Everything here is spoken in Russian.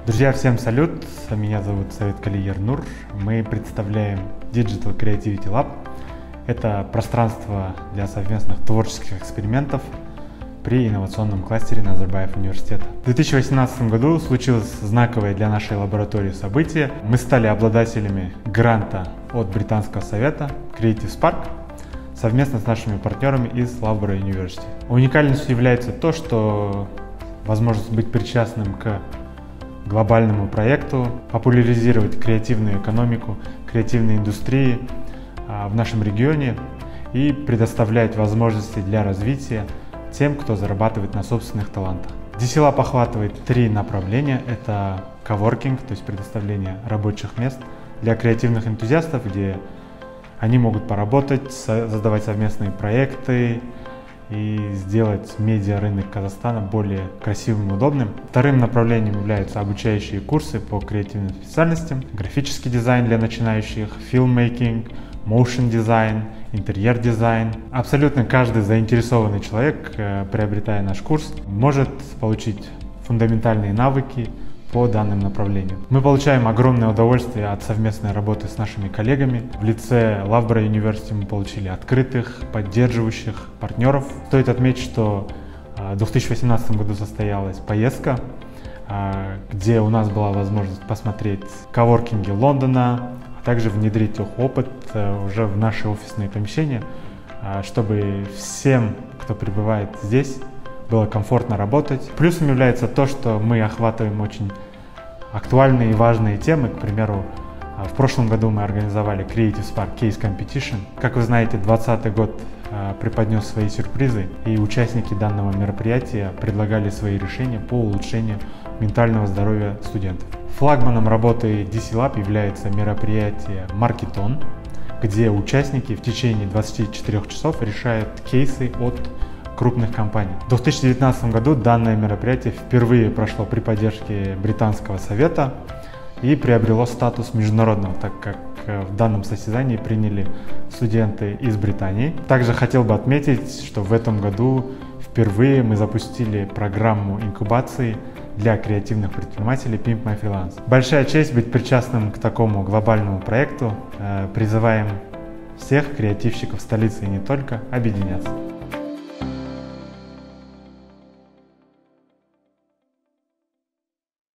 Друзья, всем салют! Меня зовут Советкали Ернур. Мы представляем Digital Creativity Lab. Это пространство для совместных творческих экспериментов при инновационном кластере Назарбаев университета. В 2018 году случилось знаковое для нашей лаборатории событие. Мы стали обладателями гранта от Британского совета Creative Spark совместно с нашими партнерами из Loughborough University. Уникальностью является то, что возможность быть причастным к глобальному проекту, популяризировать креативную экономику, креативные индустрии в нашем регионе и предоставлять возможности для развития тем, кто зарабатывает на собственных талантах. DC Lab охватывает три направления. Это коворкинг, то есть предоставление рабочих мест для креативных энтузиастов, где они могут поработать, создавать совместные проекты и сделать медиарынок Казахстана более красивым и удобным. Вторым направлением являются обучающие курсы по креативным специальностям, графический дизайн для начинающих, филммейкинг, моушен дизайн, интерьер дизайн. Абсолютно каждый заинтересованный человек, приобретая наш курс, может получить фундаментальные навыки по данным направлениям. Мы получаем огромное удовольствие от совместной работы с нашими коллегами. В лице Loughborough University мы получили открытых, поддерживающих партнеров. Стоит отметить, что в 2018 году состоялась поездка, где у нас была возможность посмотреть коворкинги Лондона, а также внедрить их опыт уже в наши офисные помещения, чтобы всем, кто пребывает здесь, было комфортно работать. Плюсом является то, что мы охватываем очень актуальные и важные темы. К примеру, в прошлом году мы организовали Creative Spark Case Competition. Как вы знаете, 2020 год преподнес свои сюрпризы, и участники данного мероприятия предлагали свои решения по улучшению ментального здоровья студентов. Флагманом работы DC Lab является мероприятие Marketon, где участники в течение 24 часов решают кейсы от крупных компаний. В 2019 году данное мероприятие впервые прошло при поддержке Британского совета и приобрело статус международного, так как в данном состязании приняли студенты из Британии. Также хотел бы отметить, что в этом году впервые мы запустили программу инкубации для креативных предпринимателей Pimp My Freelance. Большая честь быть причастным к такому глобальному проекту. Призываем всех креативщиков столицы и не только объединяться.